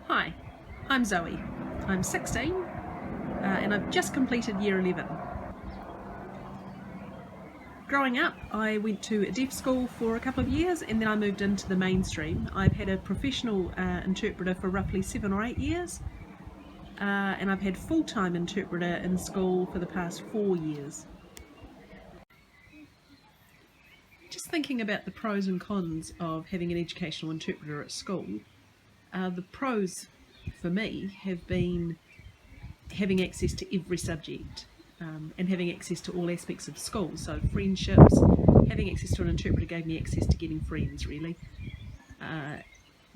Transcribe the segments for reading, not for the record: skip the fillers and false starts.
Hi, I'm Zoe. I'm 16 and I've just completed year 11. Growing up, I went to a deaf school for a couple of years and then I moved into the mainstream. I've had a professional interpreter for roughly 7 or 8 years and I've had full-time interpreter in school for the past 4 years. Just thinking about the pros and cons of having an educational interpreter at school, the pros for me have been having access to every subject and having access to all aspects of school. So friendships, having access to an interpreter gave me access to getting friends really.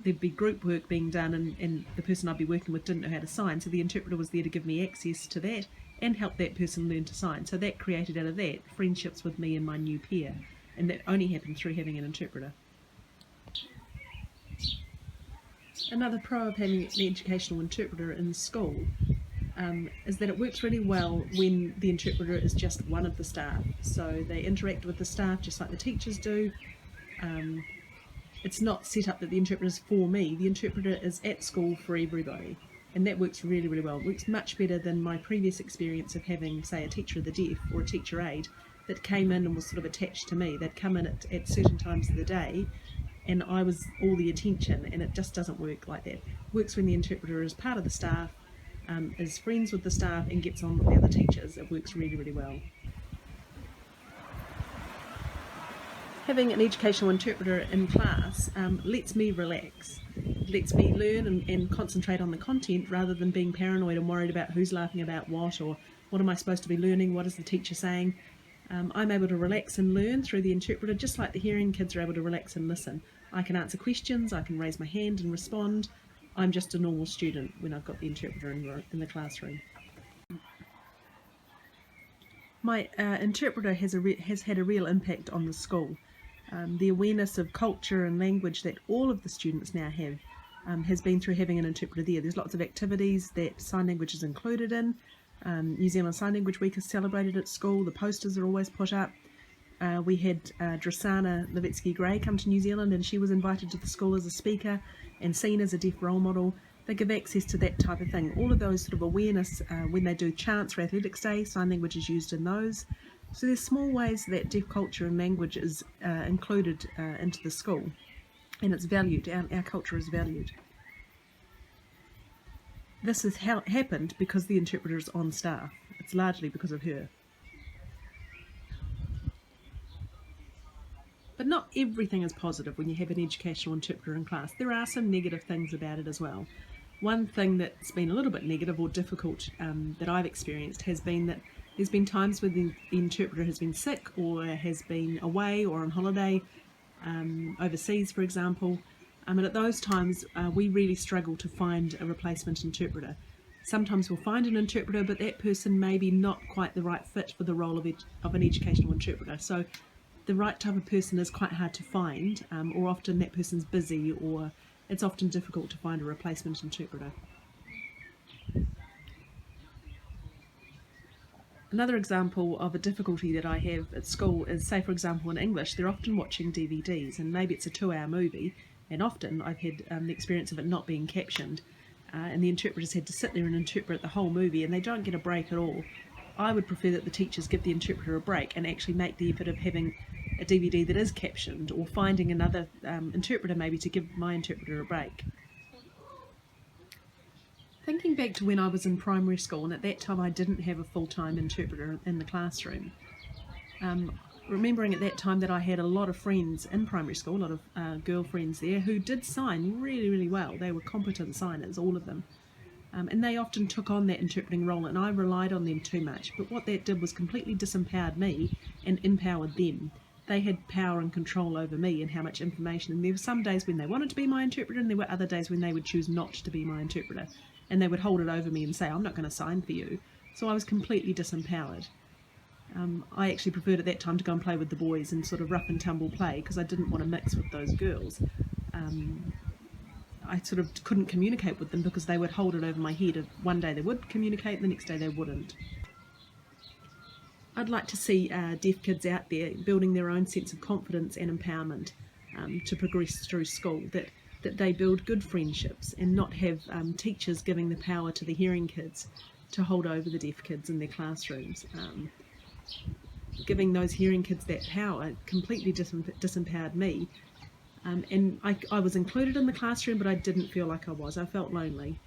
There'd be group work being done and the person I'd be working with didn't know how to sign, so the interpreter was there to give me access to that and help that person learn to sign. So that created out of that friendships with me and my new peer, and that only happened through having an interpreter. Another pro of having an educational interpreter in school is that it works really well when the interpreter is just one of the staff. So they interact with the staff just like the teachers do. It's not set up that the interpreter is for me. The interpreter is at school for everybody. And that works really, really well. It works much better than my previous experience of having, say, a teacher of the deaf or a teacher aide that came in and was sort of attached to me. They'd come in at certain times of the day and I was all the attention, and it just doesn't work like that. It works when the interpreter is part of the staff, is friends with the staff and gets on with the other teachers. It works really, really well. Having an educational interpreter in class lets me relax. It lets me learn and concentrate on the content rather than being paranoid and worried about who's laughing about what, or what am I supposed to be learning, what is the teacher saying. I'm able to relax and learn through the interpreter just like the hearing kids are able to relax and listen. I can answer questions, I can raise my hand and respond. I'm just a normal student when I've got the interpreter in the classroom. My interpreter has had a real impact on the school. The awareness of culture and language that all of the students now have has been through having an interpreter there. There's lots of activities that sign language is included in. New Zealand Sign Language Week is celebrated at school. The posters are always put up. We had Drisana Levitsky-Gray come to New Zealand, and she was invited to the school as a speaker and seen as a deaf role model. They give access to that type of thing. All of those sort of awareness when they do chants for Athletics Day, sign language is used in those. So there's small ways that deaf culture and language is included into the school, and it's valued. Our culture is valued. This has happened because the interpreter is on staff. It's largely because of her. But not everything is positive when you have an educational interpreter in class. There are some negative things about it as well. One thing that's been a little bit negative or difficult that I've experienced has been that there's been times when the interpreter has been sick or has been away or on holiday, overseas for example, and at those times we really struggle to find a replacement interpreter. Sometimes we'll find an interpreter, but that person may be not quite the right fit for the role of an educational interpreter. So the right type of person is quite hard to find, or often that person's busy, or it's often difficult to find a replacement interpreter. Another example of a difficulty that I have at school is, say for example in English, they're often watching DVDs and maybe it's a 2-hour movie, and often I've had the experience of it not being captioned, and the interpreters had to sit there and interpret the whole movie and they don't get a break at all. I would prefer that the teachers give the interpreter a break and actually make the effort of having a DVD that is captioned, or finding another interpreter maybe to give my interpreter a break. Thinking back to when I was in primary school, and at that time I didn't have a full-time interpreter in the classroom, remembering at that time that I had a lot of friends in primary school, a lot of girlfriends there who did sign really, really well. They were competent signers, all of them. And they often took on that interpreting role, and I relied on them too much. But what that did was completely disempowered me and empowered them. They had power and control over me and how much information. And there were some days when they wanted to be my interpreter, and there were other days when they would choose not to be my interpreter. And they would hold it over me and say, I'm not going to sign for you. So I was completely disempowered. I actually preferred at that time to go and play with the boys and sort of rough and tumble play, because I didn't want to mix with those girls. I sort of couldn't communicate with them because they would hold it over my head. One day they would communicate and the next day they wouldn't. I'd like to see deaf kids out there building their own sense of confidence and empowerment to progress through school, that that they build good friendships and not have teachers giving the power to the hearing kids to hold over the deaf kids in their classrooms. Giving those hearing kids that power completely disempowered me. And I was included in the classroom, but I didn't feel like I was. I felt lonely.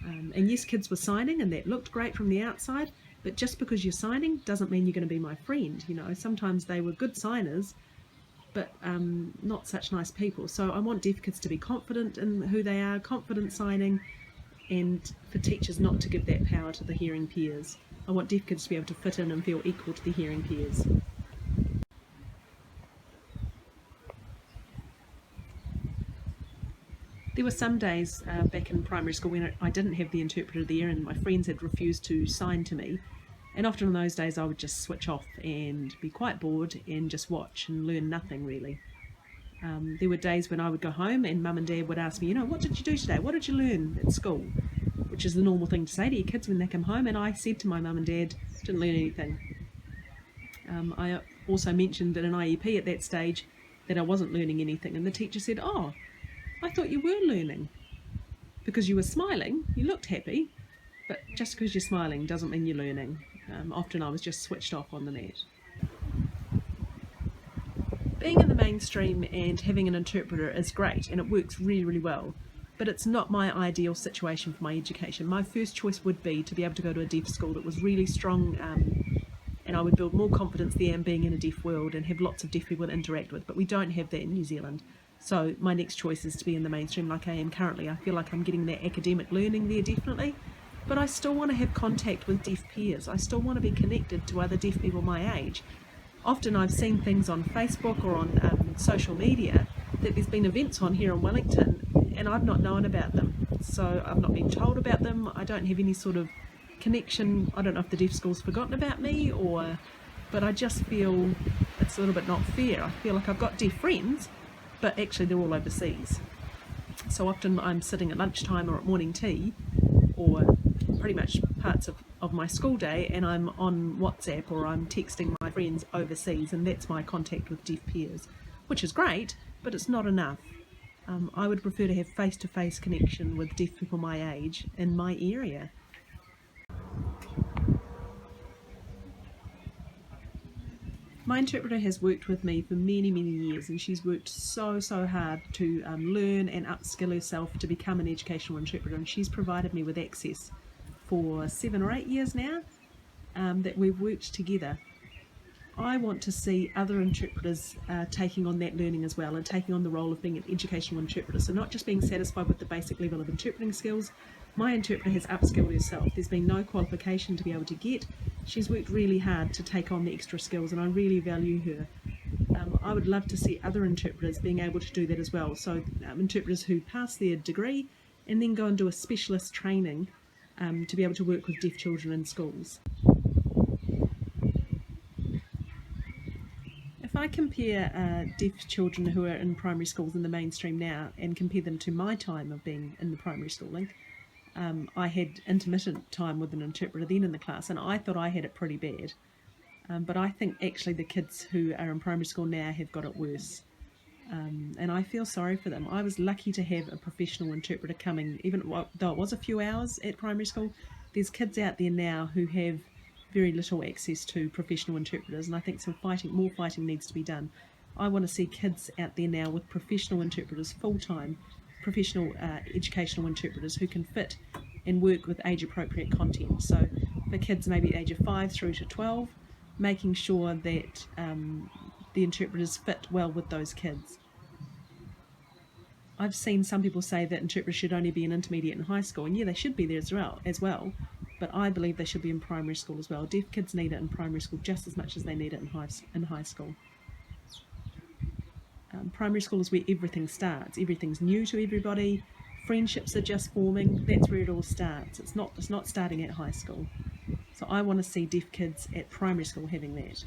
And yes, kids were signing, and that looked great from the outside, but just because you're signing doesn't mean you're going to be my friend. You know, sometimes they were good signers, but not such nice people. So I want deaf kids to be confident in who they are, confident signing, and for teachers not to give that power to the hearing peers. I want deaf kids to be able to fit in and feel equal to the hearing peers. There were some days back in primary school when I didn't have the interpreter there and my friends had refused to sign to me, and often on those days I would just switch off and be quite bored and just watch and learn nothing really. There were days when I would go home and Mum and Dad would ask me, you know, what did you do today? What did you learn at school? Which is the normal thing to say to your kids when they come home, and I said to my Mum and Dad, didn't learn anything. I also mentioned in an IEP at that stage that I wasn't learning anything, and the teacher said, oh, I thought you were learning. Because you were smiling, you looked happy, but just because you're smiling doesn't mean you're learning. Often I was just switched off on the net. Being in the mainstream and having an interpreter is great, and it works really, really well, but it's not my ideal situation for my education. My first choice would be to be able to go to a deaf school that was really strong, and I would build more confidence there in being in a deaf world and have lots of deaf people to interact with, but we don't have that in New Zealand. So my next choice is to be in the mainstream like I am currently. I feel like I'm getting that academic learning there definitely, but I still want to have contact with deaf peers. I still want to be connected to other deaf people my age. Often I've seen things on Facebook or on social media that there's been events on here in Wellington and I've not known about them. So I've not been told about them. I don't have any sort of connection. I don't know if the deaf school's forgotten about me but I just feel it's a little bit not fair. I feel like I've got deaf friends, but actually they're all overseas. So often I'm sitting at lunchtime or at morning tea, or pretty much parts of my school day, and I'm on WhatsApp or I'm texting my friends overseas, and that's my contact with deaf peers, which is great, but it's not enough. I would prefer to have face-to-face connection with deaf people my age in my area. My interpreter has worked with me for many, many years, and she's worked so hard to learn and upskill herself to become an educational interpreter, and she's provided me with access for 7 or 8 years now that we've worked together. I want to see other interpreters taking on that learning as well and taking on the role of being an educational interpreter, so not just being satisfied with the basic level of interpreting skills. My interpreter has upskilled herself. There's been no qualification to be able to get. She's worked really hard to take on the extra skills, and I really value her. I would love to see other interpreters being able to do that as well. So interpreters who pass their degree and then go and do a specialist training to be able to work with deaf children in schools. If I compare deaf children who are in primary schools in the mainstream now and compare them to my time of being in the primary schooling, I had intermittent time with an interpreter then in the class, and I thought I had it pretty bad. But I think actually the kids who are in primary school now have got it worse. And I feel sorry for them. I was lucky to have a professional interpreter coming, even though it was a few hours at primary school. There's kids out there now who have very little access to professional interpreters, and I think more fighting needs to be done. I want to see kids out there now with professional interpreters full-time, professional educational interpreters who can fit and work with age-appropriate content. So for kids maybe age of 5 through to 12, making sure that the interpreters fit well with those kids. I've seen some people say that interpreters should only be in intermediate and high school, and yeah, they should be there as well, but I believe they should be in primary school as well. Deaf kids need it in primary school just as much as they need it in high school. Primary school is where everything starts. Everything's new to everybody. Friendships are just forming. That's where it all starts. It's not starting at high school. So I want to see deaf kids at primary school having that.